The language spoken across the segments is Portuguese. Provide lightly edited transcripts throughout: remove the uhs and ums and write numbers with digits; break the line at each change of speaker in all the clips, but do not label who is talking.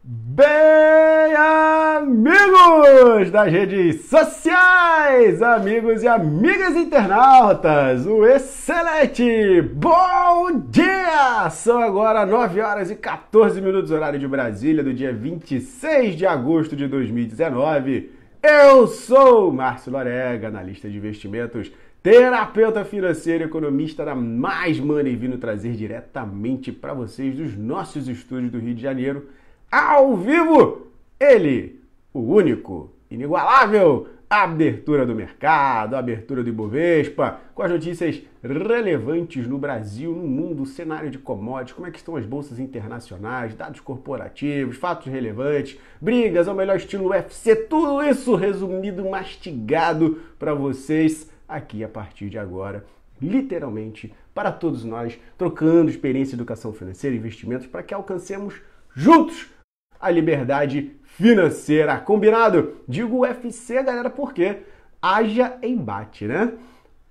Bem, amigos das redes sociais, amigos e amigas internautas, o excelente bom dia! São agora 9 horas e 14 minutos, horário de Brasília, do dia 26 de agosto de 2019. Eu sou Márcio Lorega, analista de investimentos, terapeuta financeiro e economista da Mais Money, vindo trazer diretamente para vocês dos nossos estúdios do Rio de Janeiro, ao vivo, ele, o único, inigualável, abertura do mercado, abertura do Ibovespa, com as notícias relevantes no Brasil, no mundo, cenário de commodities, como é que estão as bolsas internacionais, dados corporativos, fatos relevantes, brigas ao melhor estilo UFC, tudo isso resumido, mastigado para vocês aqui a partir de agora, literalmente, para todos nós, trocando experiência, educação financeira e investimentos para que alcancemos juntos a liberdade financeira. Combinado? Digo UFC, galera, porque haja embate, né?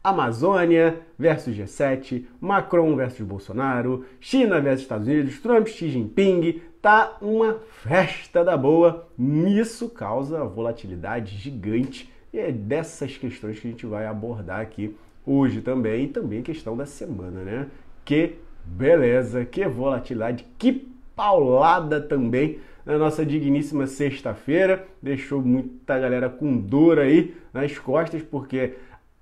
Amazônia versus G7, Macron versus Bolsonaro, China versus Estados Unidos, Trump, Xi Jinping, tá uma festa da boa. Isso causa volatilidade gigante e é dessas questões que a gente vai abordar aqui hoje também, e também a questão da semana, né? Que beleza, que volatilidade, que paulada também na nossa digníssima sexta-feira, deixou muita galera com dor aí nas costas, porque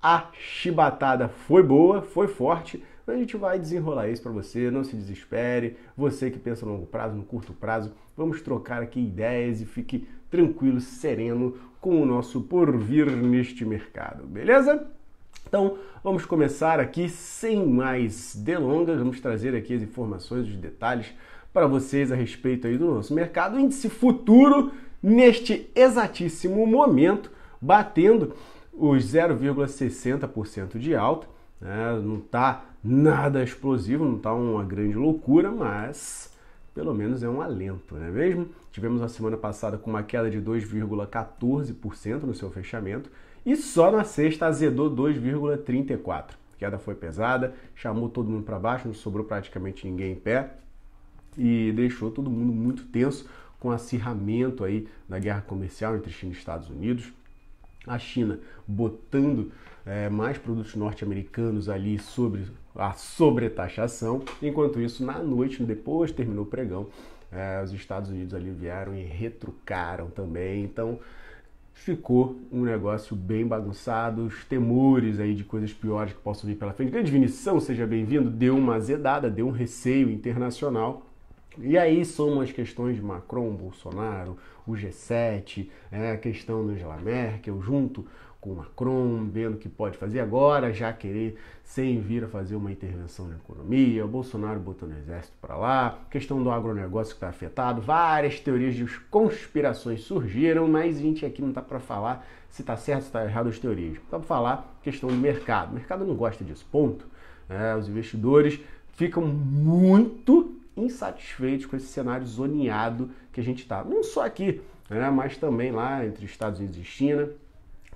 a chibatada foi boa, foi forte, mas a gente vai desenrolar isso para você, não se desespere, você que pensa no longo prazo, no curto prazo, vamos trocar aqui ideias e fique tranquilo, sereno com o nosso porvir neste mercado, beleza? Então, vamos começar aqui sem mais delongas, vamos trazer aqui as informações, os detalhes para vocês a respeito aí do nosso mercado. O índice futuro, neste exatíssimo momento, batendo os 0,60% de alta, né? Não está nada explosivo, não está uma grande loucura, mas pelo menos é um alento, não é mesmo? Tivemos a semana passada com uma queda de 2,14% no seu fechamento e só na sexta azedou 2,34%. A queda foi pesada, chamou todo mundo para baixo, não sobrou praticamente ninguém em pé e deixou todo mundo muito tenso com o acirramento aí da guerra comercial entre China e Estados Unidos. A China botando mais produtos norte-americanos ali sobre a sobretaxação. Enquanto isso, na noite, depois terminou o pregão, os Estados Unidos ali vieram e retrucaram também. Então, ficou um negócio bem bagunçado, os temores aí de coisas piores que possam vir pela frente. Grande Vinição, seja bem-vindo, deu uma azedada, deu um receio internacional. E aí somam as questões de Macron, Bolsonaro, o G7, a questão da Angela Merkel, junto com o Macron, vendo o que pode fazer agora, já querer sem vir a fazer uma intervenção na economia, o Bolsonaro botando o exército para lá, questão do agronegócio que está afetado, várias teorias de conspirações surgiram, mas a gente aqui não está para falar se está certo, se está errado as teorias, está para falar questão do mercado. O mercado não gosta disso, ponto. Os investidores ficam muito insatisfeitos com esse cenário zoneado que a gente está, não só aqui, mas também lá entre Estados Unidos e China,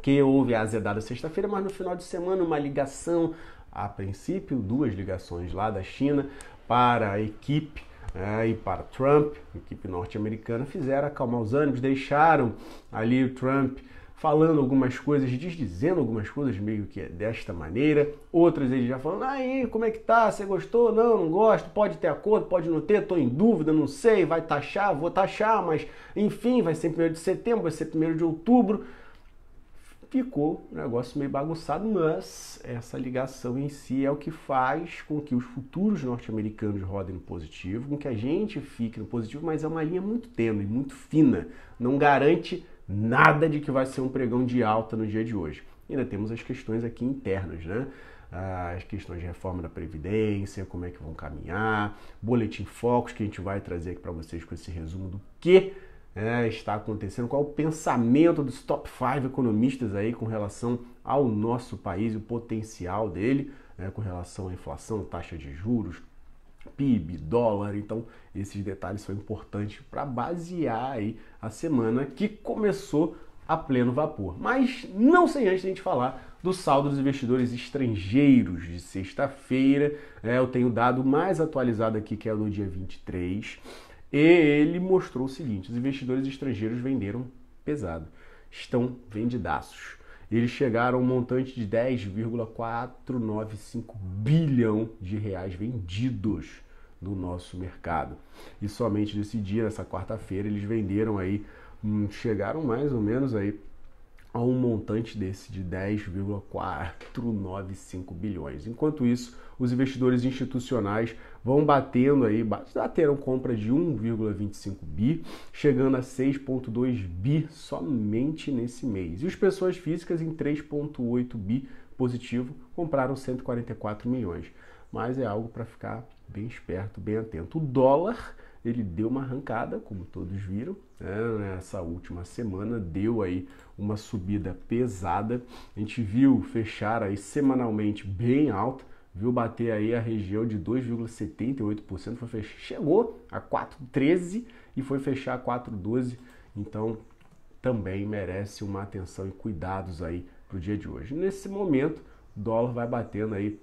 que houve a azedada sexta-feira, mas no final de semana uma ligação, a princípio duas ligações lá da China para a equipe e para Trump, a equipe norte-americana, fizeram acalmar os ânimos, deixaram ali o Trump falando algumas coisas, dizendo algumas coisas meio que desta maneira, outras ele já falando, aí, como é que tá, você gostou? Não, não gosto, pode ter acordo, pode não ter, tô em dúvida, não sei, vai taxar, vou taxar, mas enfim, vai ser 1º de setembro, vai ser 1º de outubro. Ficou um negócio meio bagunçado, mas essa ligação em si é o que faz com que os futuros norte-americanos rodem no positivo, com que a gente fique no positivo, mas é uma linha muito tênue, muito fina, não garante nada de que vai ser um pregão de alta no dia de hoje. E ainda temos as questões aqui internas, né? As questões de reforma da Previdência, como é que vão caminhar, Boletim Focus, que a gente vai trazer aqui para vocês com esse resumo do que está acontecendo, qual é o pensamento dos top 5 economistas aí com relação ao nosso país e o potencial dele, com relação à inflação, taxa de juros, PIB, dólar. Então esses detalhes são importantes para basear aí a semana que começou a pleno vapor. Mas não sem antes a gente falar do saldo dos investidores estrangeiros de sexta-feira. Eu tenho o dado mais atualizado aqui, que é o do dia 23. E ele mostrou o seguinte: os investidores estrangeiros venderam pesado, estão vendidaços. Eles chegaram a um montante de 10,495 bilhão de reais vendidos no nosso mercado. E somente nesse dia, nessa quarta-feira, eles venderam aí, chegaram mais ou menos aí a um montante desse de 10,495 bilhões. Enquanto isso, os investidores institucionais vão bateram compra de 1,25 bi, chegando a 6,2 bi somente nesse mês. E as pessoas físicas em 3,8 bi positivo compraram 144 milhões. Mas é algo para ficar bem esperto, bem atento. O dólar, ele deu uma arrancada, como todos viram, né? Nessa última semana deu aí uma subida pesada. A gente viu fechar aí semanalmente bem alta, viu bater aí a região de 2,78%, chegou a 4,13% e foi fechar a 4,12%. Então também merece uma atenção e cuidados aí para o dia de hoje. Nesse momento, o dólar vai batendo aí,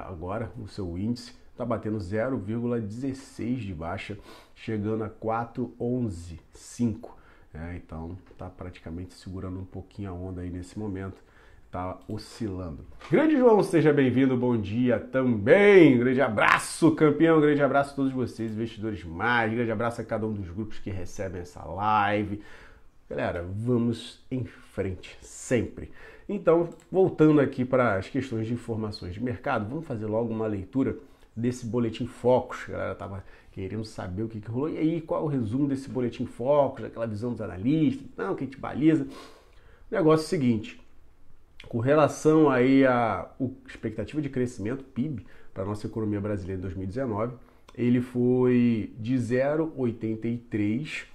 agora o seu índice está batendo 0,16 de baixa, chegando a 4,11,5. Então está praticamente segurando um pouquinho a onda aí nesse momento, está oscilando. Grande João, seja bem-vindo, bom dia também, grande abraço campeão, grande abraço a todos vocês, investidores mais, grande abraço a cada um dos grupos que recebem essa live. Galera, vamos em frente, sempre. Então, voltando aqui para as questões de informações de mercado, vamos fazer logo uma leitura desse Boletim Focus. A galera estava querendo saber o que rolou. E aí, qual é o resumo desse Boletim Focus, aquela visão dos analistas, não, que a gente baliza. O negócio é o seguinte, com relação aí à expectativa de crescimento, PIB, para a nossa economia brasileira em 2019, ele foi de 0,83%,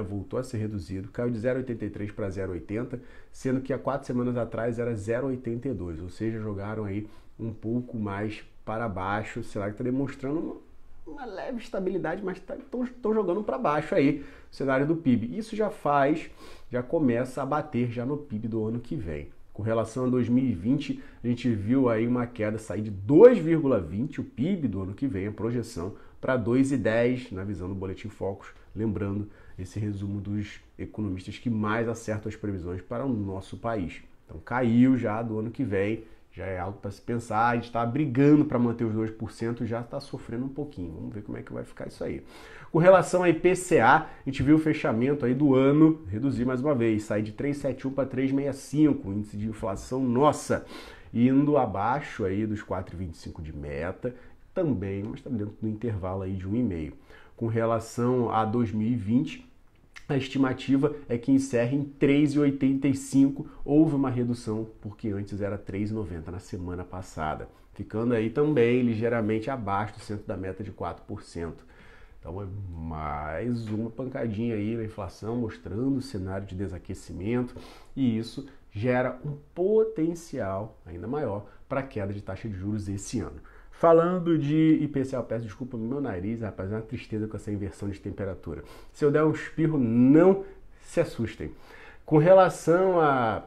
voltou a ser reduzido, caiu de 0,83 para 0,80, sendo que há 4 semanas atrás era 0,82, ou seja, jogaram aí um pouco mais para baixo, sei lá, que está demonstrando uma leve estabilidade, mas estão jogando para baixo aí o cenário do PIB. Isso já começa a bater já no PIB do ano que vem. Com relação a 2020, a gente viu aí uma queda sair de 2,20 o PIB do ano que vem, a projeção, para 2,10 na visão do Boletim Focus, lembrando esse resumo dos economistas que mais acertam as previsões para o nosso país. Então caiu já do ano que vem, já é algo para se pensar, a gente está brigando para manter os 2%, já está sofrendo um pouquinho, vamos ver como é que vai ficar isso aí. Com relação a IPCA, a gente viu o fechamento aí do ano reduzir mais uma vez, sair de 3,71 para 3,65, o índice de inflação nossa, indo abaixo aí dos 4,25 de meta, também, mas está dentro do intervalo aí de 1,5. Com relação a 2020, a estimativa é que encerre em 3,85, houve uma redução, porque antes era 3,90 na semana passada, ficando aí também ligeiramente abaixo do centro da meta de 4%. Então é mais uma pancadinha aí na inflação, mostrando o cenário de desaquecimento, e isso gera um potencial ainda maior para a queda de taxa de juros esse ano. Falando de IPCA, peço desculpa no meu nariz, rapaz, é uma tristeza com essa inversão de temperatura. Se eu der um espirro, não se assustem. Com relação a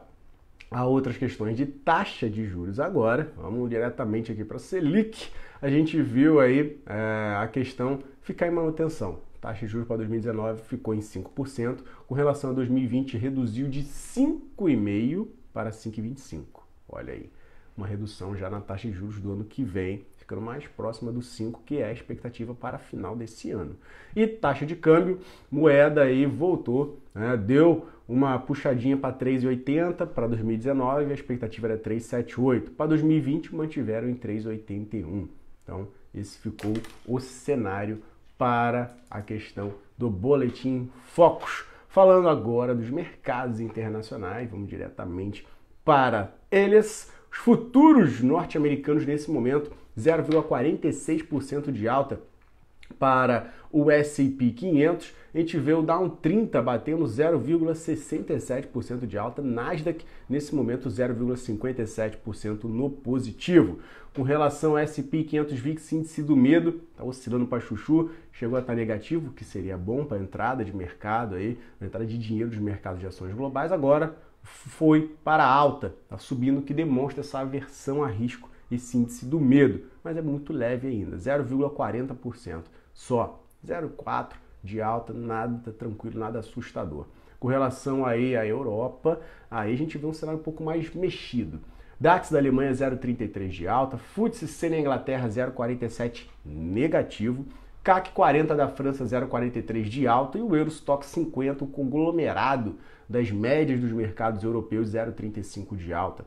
outras questões de taxa de juros agora, vamos diretamente aqui para a Selic, a gente viu aí a questão ficar em manutenção. Taxa de juros para 2019 ficou em 5%, com relação a 2020 reduziu de 5,5% para 5,25%. Olha aí, uma redução já na taxa de juros do ano que vem, ficando mais próxima do 5%, que é a expectativa para final desse ano. E taxa de câmbio, moeda aí voltou, deu uma puxadinha para 3,80 para 2019, a expectativa era 3,78. Para 2020 mantiveram em 3,81. Então esse ficou o cenário para a questão do Boletim Focus. Falando agora dos mercados internacionais, vamos diretamente para eles. Os futuros norte-americanos nesse momento, 0,46% de alta para o S&P 500. A gente vê o Dow 30 batendo 0,67% de alta. Nasdaq, nesse momento, 0,57% no positivo. Com relação ao S&P 500 VIX, índice do medo, está oscilando para chuchu, chegou a estar negativo, que seria bom para a entrada de mercado, aí, a entrada de dinheiro dos mercados de ações globais. Agora foi para alta, está subindo, que demonstra essa aversão a risco, esse índice do medo, mas é muito leve ainda, 0,40% só. 0,4 de alta, nada tranquilo, nada assustador. Com relação aí à Europa, aí a gente vê um cenário um pouco mais mexido. DAX da Alemanha 0,33 de alta, FTSE na Inglaterra 0,47 negativo, CAC 40 da França 0,43 de alta e o Eurostoxx 50, o conglomerado das médias dos mercados europeus 0,35 de alta.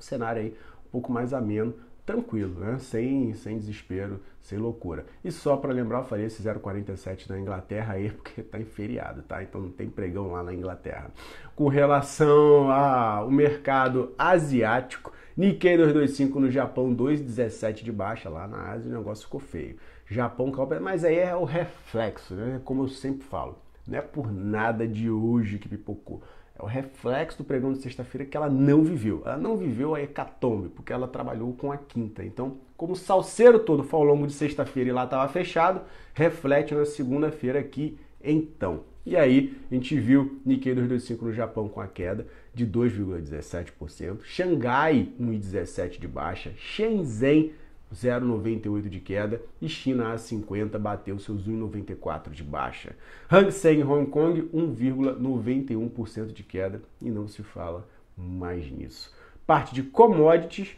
O cenário aí um pouco mais ameno, tranquilo, né? Sem desespero, sem loucura. E só para lembrar, eu falei esse 0,47 na Inglaterra aí porque tá em feriado, tá? Então não tem pregão lá na Inglaterra. Com relação ao mercado asiático, Nikkei 225 no Japão, 2,17 de baixa. Lá na Ásia o negócio ficou feio. Japão, mas aí é o reflexo, né? Como eu sempre falo, não é por nada de hoje que pipocou. É o reflexo do pregão de sexta-feira que ela não viveu. Ela não viveu a hecatombe, porque ela trabalhou com a quinta. Então, como o salseiro todo foi ao longo de sexta-feira e lá estava fechado, reflete na segunda-feira aqui então. E aí, a gente viu Nikkei 225 no Japão com a queda de 2,17%, Xangai 1,17 de baixa, Shenzhen 0,98 de queda e China A50 bateu seus 1,94 de baixa. Hang Seng Hong Kong 1,91% de queda e não se fala mais nisso. Parte de commodities,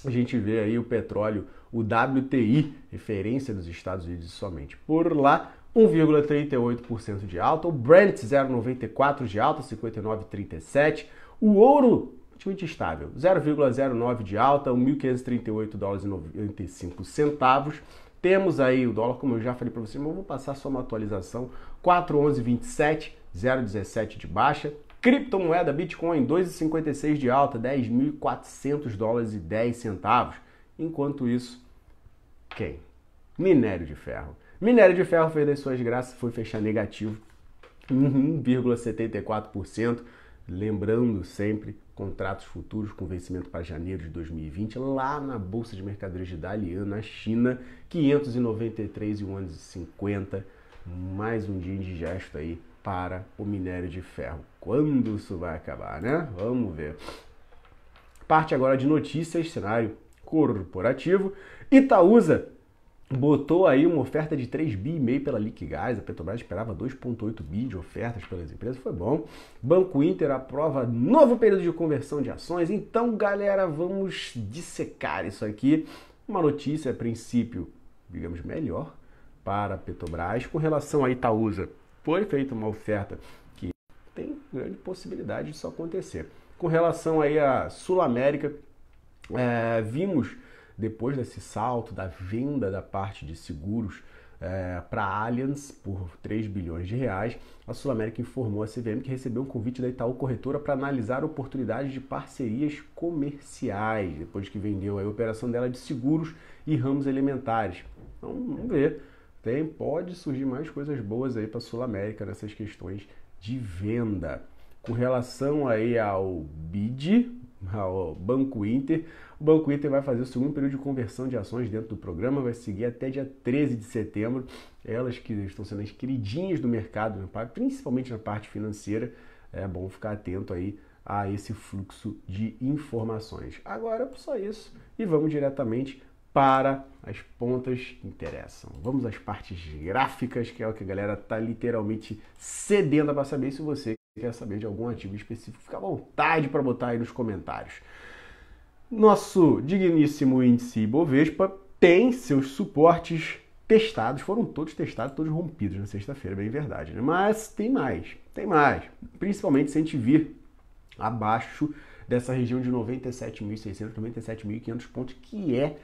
a gente vê aí o petróleo, o WTI, referência dos Estados Unidos somente. Por lá, 1,38% de alta, o Brent 0,94 de alta, 59,37, o ouro praticamente estável, 0,09 de alta, $1.538,95. Temos aí o dólar, como eu já falei para vocês, mas eu vou passar só uma atualização, 4,1127, 0,17 de baixa. Criptomoeda Bitcoin 2,56 de alta, $10.400,10. Enquanto isso, quem? Minério de ferro. Minério de ferro fez das suas graças, foi fechar negativo, 1,74%. Lembrando sempre, contratos futuros com vencimento para janeiro de 2020, lá na Bolsa de Mercadorias de Dalian, na China, 593,50. Mais um dia indigesto aí para o minério de ferro. Quando isso vai acabar, né? Vamos ver. Parte agora de notícias, cenário corporativo. Itaúsa botou aí uma oferta de 3,5 bi pela Liquigás, a Petrobras esperava 2,8 bi de ofertas pelas empresas, foi bom. Banco Inter aprova novo período de conversão de ações. Então, galera, vamos dissecar isso aqui. Uma notícia, a princípio, digamos, melhor para a Petrobras. Com relação a Itaúsa, foi feita uma oferta que tem grande possibilidade disso acontecer. Com relação aí a Sul América, vimos depois desse salto da venda da parte de seguros para a Allianz por 3 bilhões de reais, a Sul América informou a CVM que recebeu um convite da Itaú Corretora para analisar oportunidades de parcerias comerciais, depois que vendeu a operação dela de seguros e ramos elementares. Então, vamos ver. Pode surgir mais coisas boas aí para a Sul América nessas questões de venda. Com relação aí ao BID, ao Banco Inter, o Banco Inter vai fazer o segundo período de conversão de ações dentro do programa, vai seguir até dia 13 de setembro. Elas que estão sendo as queridinhas do mercado, principalmente na parte financeira, é bom ficar atento aí a esse fluxo de informações. Agora, só isso, e vamos diretamente para as pontas que interessam. Vamos às partes gráficas, que é o que a galera está literalmente sedenta para saber. Se você quer saber de algum ativo específico, fica à vontade para botar aí nos comentários. Nosso digníssimo índice Ibovespa tem seus suportes testados, foram todos testados, todos rompidos na sexta-feira, bem verdade, né? Mas tem mais, principalmente se a gente vir abaixo dessa região de 97.600, 97.500 pontos, que é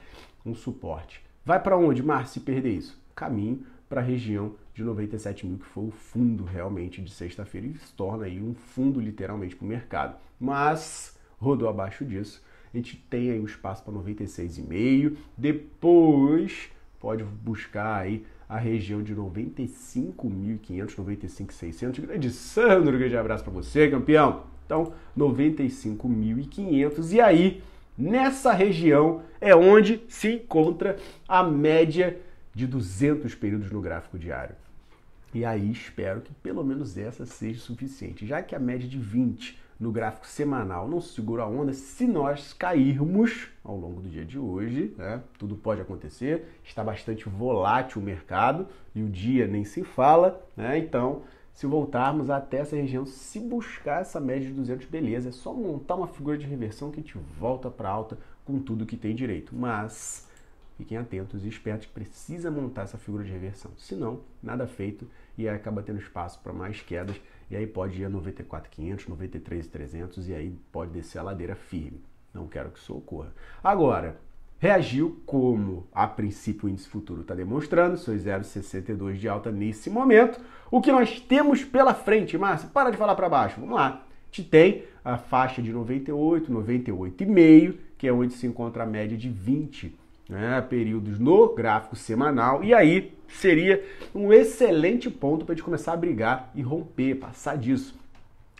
um suporte. Vai para onde, Márcio, se perder isso? Caminho para a região de 97 mil, que foi o fundo realmente de sexta-feira, e se torna aí um fundo literalmente para o mercado. Mas rodou abaixo disso, a gente tem aí um espaço para 96,5, depois pode buscar aí a região de 95.500, 95.600. Grande Sandro, grande abraço para você, campeão. Então, 95.500, e aí, nessa região é onde se encontra a média de 200 períodos no gráfico diário. E aí espero que pelo menos essa seja suficiente, já que a média de 20 no gráfico semanal não segura a onda se nós cairmos ao longo do dia de hoje, né? Tudo pode acontecer, está bastante volátil o mercado e o dia nem se fala, né? Então, se voltarmos até essa região, se buscar essa média de 200, beleza, é só montar uma figura de reversão que a gente volta para alta com tudo que tem direito. Mas fiquem atentos e espertos que precisa montar essa figura de reversão. Senão, nada feito e aí acaba tendo espaço para mais quedas e aí pode ir a 94.500, 93.300 e aí pode descer a ladeira firme. Não quero que isso ocorra. Agora, reagiu como a princípio o índice futuro está demonstrando, seu 0,62 de alta nesse momento. O que nós temos pela frente, Márcio? Para de falar para baixo, vamos lá. A gente tem a faixa de 98, 98,5, que é onde se encontra a média de 20 períodos no gráfico semanal. E aí seria um excelente ponto para a gente começar a brigar e romper, passar disso.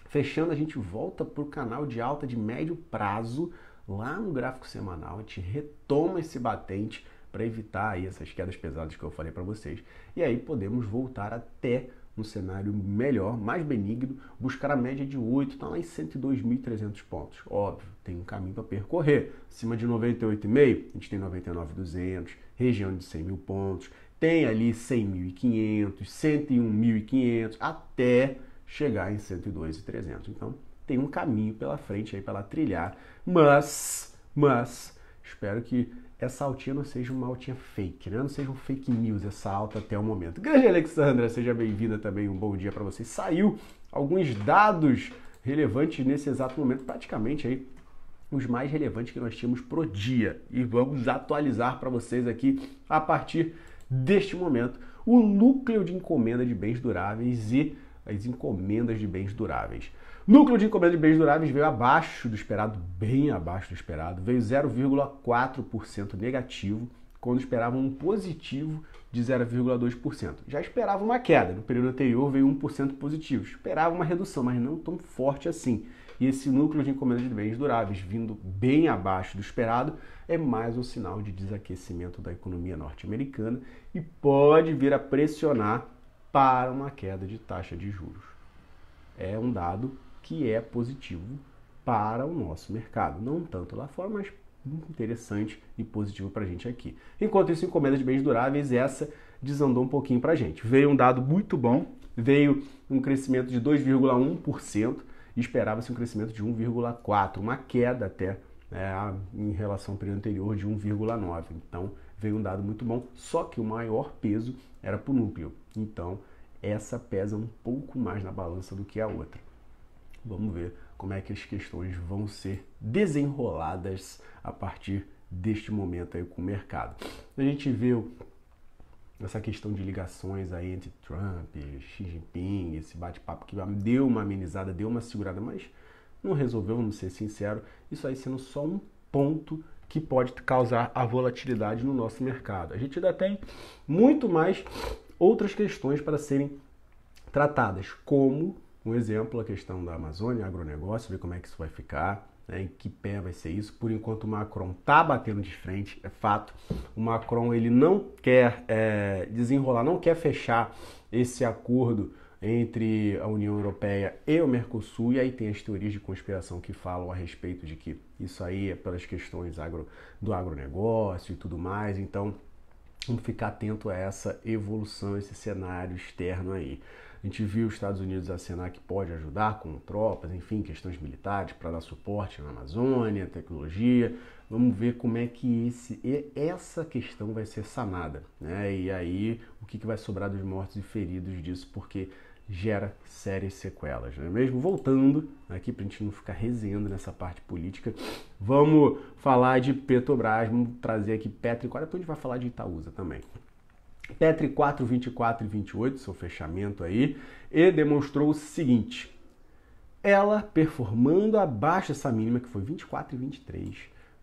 Fechando, a gente volta para o canal de alta de médio prazo, lá no gráfico semanal, a gente retoma esse batente para evitar aí essas quedas pesadas que eu falei para vocês. E aí podemos voltar até um cenário melhor, mais benigno, buscar a média de 8, está lá em 102.300 pontos. Óbvio, tem um caminho para percorrer. Acima de 98,5, a gente tem 99.200, região de 100 mil pontos, tem ali 100.500, 101.500, até chegar em 102.300. Então, tem um caminho pela frente aí para ela trilhar, mas espero que essa altinha não seja uma altinha fake, né? Não seja um fake news essa alta até o momento. Grande Alexandra, seja bem-vinda também, um bom dia para você. Saiu alguns dados relevantes nesse exato momento, praticamente aí os mais relevantes que nós tínhamos pro dia. E vamos atualizar para vocês aqui, a partir deste momento, o núcleo de encomenda de bens duráveis e as encomendas de bens duráveis. Núcleo de encomenda de bens duráveis veio abaixo do esperado, bem abaixo do esperado, veio 0,4% negativo, quando esperavam um positivo de 0,2%. Já esperava uma queda, no período anterior veio 1% positivo, esperava uma redução, mas não tão forte assim. E esse núcleo de encomenda de bens duráveis vindo bem abaixo do esperado é mais um sinal de desaquecimento da economia norte-americana e pode vir a pressionar para uma queda de taxa de juros. É um dado que é positivo para o nosso mercado. Não tanto lá fora, mas muito interessante e positivo para a gente aqui. Enquanto isso, encomenda de bens duráveis, essa desandou um pouquinho para a gente. Veio um dado muito bom, veio um crescimento de 2,1%, e esperava-se um crescimento de 1,4%, uma queda até em relação ao período anterior de 1,9%. Então, veio um dado muito bom, só que o maior peso era para o núcleo. Então, essa pesa um pouco mais na balança do que a outra. Vamos ver como é que as questões vão ser desenroladas a partir deste momento aí com o mercado. A gente viu essa questão de ligações aí entre Trump, Xi Jinping, esse bate-papo que deu uma amenizada, deu uma segurada, mas não resolveu, vamos ser sinceros, isso aí sendo só um ponto que pode causar a volatilidade no nosso mercado. A gente ainda tem muito mais outras questões para serem tratadas, como, um exemplo, a questão da Amazônia, agronegócio, ver como é que isso vai ficar, né, em que pé vai ser isso. Por enquanto o Macron está batendo de frente, é fato. O Macron ele não quer desenrolar, não quer fechar esse acordo entre a União Europeia e o Mercosul, e aí tem as teorias de conspiração que falam a respeito de que isso aí é pelas questões do agronegócio e tudo mais. Então, vamos ficar atento a essa evolução, esse cenário externo aí. A gente viu os Estados Unidos acenar que pode ajudar com tropas, enfim, questões militares para dar suporte na Amazônia, tecnologia. Vamos ver como é que essa questão vai ser sanada, né? E aí, o que vai sobrar dos mortos e feridos disso, porque gera sérias sequelas, não é mesmo? Voltando aqui para a gente não ficar resenhando nessa parte política, vamos falar de Petrobras, vamos trazer aqui Petro 4, depois a gente vai falar de Itaúsa também. Petro 4, 24 e 28, seu fechamento aí, e demonstrou o seguinte: ela performando abaixo dessa mínima, que foi 24 e 23,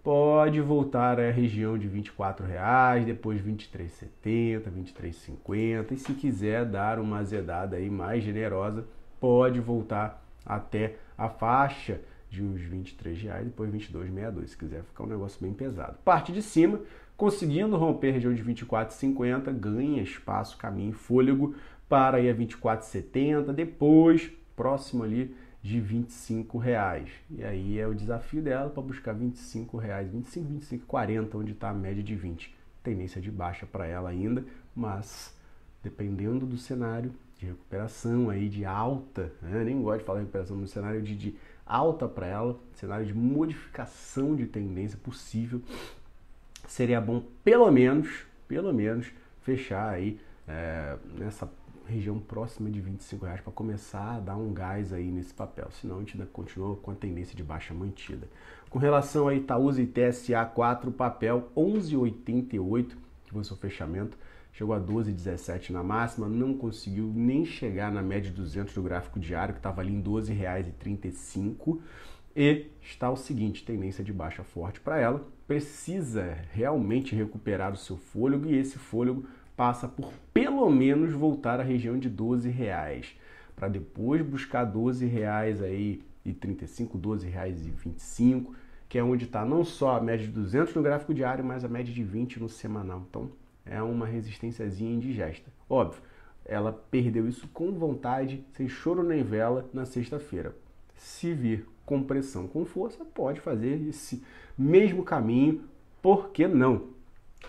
pode voltar à região de R$ 24,00, depois R$ 23,70, R$ 23,50, e se quiser dar uma azedada aí mais generosa, pode voltar até a faixa de uns R$ 23,00, depois R$ 22,62, se quiser ficar um negócio bem pesado. Parte de cima, conseguindo romper a região de R$ 24,50, ganha espaço, caminho, fôlego para ir a R$ 24,70, depois, próximo ali, de R$25. E aí é o desafio dela para buscar R$25, 25, 25, 40, onde está a média de 20. Tendência de baixa para ela ainda, mas dependendo do cenário de recuperação aí, de alta, né? Nem gosto de falar recuperação, no cenário de alta para ela, cenário de modificação de tendência possível, seria bom pelo menos fechar aí nessa região próxima de R$25 para começar a dar um gás aí nesse papel, senão a gente ainda continua com a tendência de baixa mantida. Com relação a Itaúsa e TSA 4, papel 11,88, que foi o seu fechamento, chegou a 12,17 na máxima, não conseguiu nem chegar na média de 200 do gráfico diário, que estava ali em R$12,35, e está o seguinte, tendência de baixa forte para ela, precisa realmente recuperar o seu fôlego, e esse fôlego passa por pelo menos voltar à região de R$12, para depois buscar R$12 aí e 35, R$12,25, que é onde está não só a média de 200 no gráfico diário, mas a média de 20 no semanal. Então é uma resistênciazinha indigesta. Óbvio, ela perdeu isso com vontade, sem choro nem vela, na sexta-feira. Se vir com pressão, com força, pode fazer esse mesmo caminho, por que não?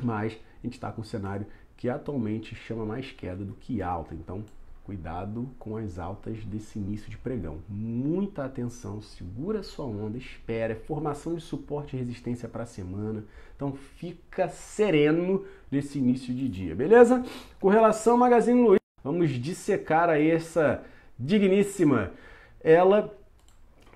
Mas a gente está com um cenário que atualmente chama mais queda do que alta, então cuidado com as altas desse início de pregão. Muita atenção, segura sua onda, espera, formação de suporte e resistência para a semana, então fica sereno nesse início de dia, beleza? Com relação ao Magazine Luiza, vamos dissecar aí essa digníssima, ela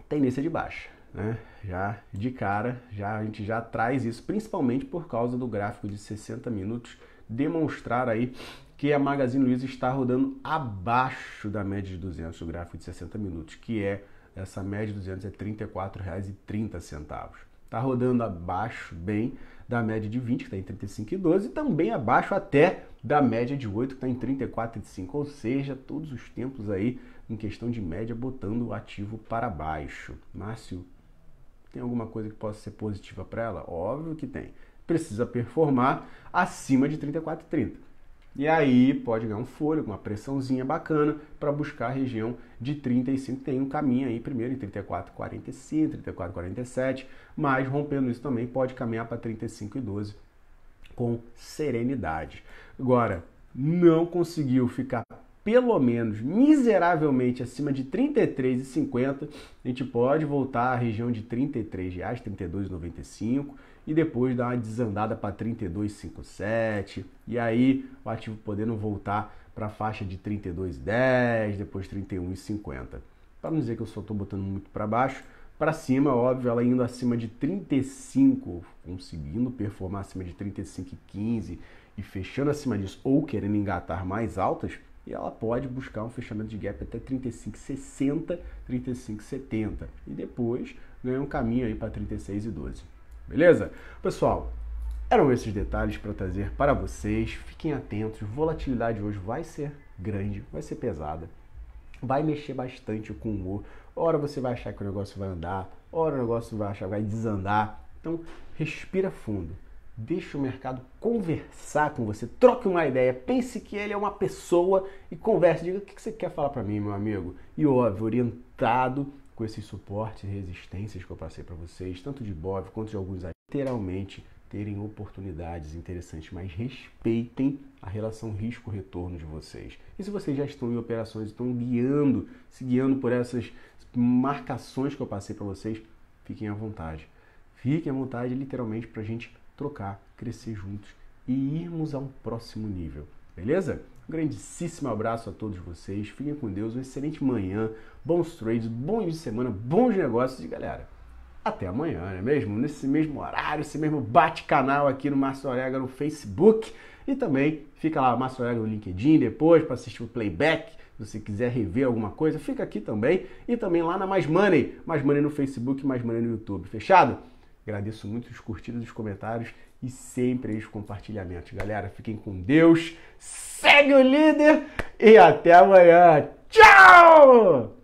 tendência de baixa, né? Já de cara, a gente já traz isso, principalmente por causa do gráfico de 60 minutos, demonstrar aí que a Magazine Luiza está rodando abaixo da média de 200 do gráfico de 60 minutos, que é essa média de 200 é R$34,30. Está rodando abaixo bem da média de 20, que está em 35,12, e também abaixo até da média de 8, que está em 34,5, ou seja, todos os tempos aí em questão de média botando o ativo para baixo. Márcio, tem alguma coisa que possa ser positiva para ela? Óbvio que tem. Precisa performar acima de 34,30. E aí pode ganhar um fôlego, uma pressãozinha bacana para buscar a região de 35. Tem um caminho aí primeiro em 34,45, 34,47, mas rompendo isso também pode caminhar para 35,12 com serenidade. Agora, não conseguiu ficar pelo menos miseravelmente acima de R$33,50, a gente pode voltar à região de R$33, R$32,95 e depois dar uma desandada para R$32,57 e aí o ativo podendo voltar para a faixa de R$32,10, depois R$31,50. Para não dizer que eu só estou botando muito para baixo, para cima, óbvio, ela indo acima de 35, conseguindo performar acima de 35,15 e fechando acima disso ou querendo engatar mais altas, e ela pode buscar um fechamento de gap até 35,60, 35,70 e depois ganhar um caminho aí para 36,12. Beleza? Pessoal, eram esses detalhes para trazer para vocês. Fiquem atentos, volatilidade hoje vai ser grande, vai ser pesada, vai mexer bastante com o humor. Ora você vai achar que o negócio vai andar, ora o negócio vai achar que vai desandar. Então, respira fundo. Deixa o mercado conversar com você, troque uma ideia, pense que ele é uma pessoa e converse, diga o que você quer falar para mim, meu amigo. E óbvio, orientado com esses suportes e resistências que eu passei para vocês, tanto de BOV quanto de alguns aí, literalmente terem oportunidades interessantes, mas respeitem a relação risco-retorno de vocês. E se vocês já estão em operações, estão se guiando por essas marcações que eu passei para vocês, fiquem à vontade. Fiquem à vontade, literalmente, para a gente trocar, crescer juntos e irmos a um próximo nível, beleza? Um grandíssimo abraço a todos vocês, fiquem com Deus, uma excelente manhã, bons trades, bom início de semana, bons negócios e galera, até amanhã, não é mesmo? Nesse mesmo horário, esse mesmo bate-canal aqui no Márcio Orega no Facebook e também fica lá, Márcio Orega no LinkedIn depois para assistir o playback, se você quiser rever alguma coisa, fica aqui também e também lá na Mais Money no Facebook, Mais Money no YouTube, fechado? Agradeço muito os curtidas, os comentários e sempre os compartilhamentos. Galera, fiquem com Deus, segue o líder e até amanhã. Tchau!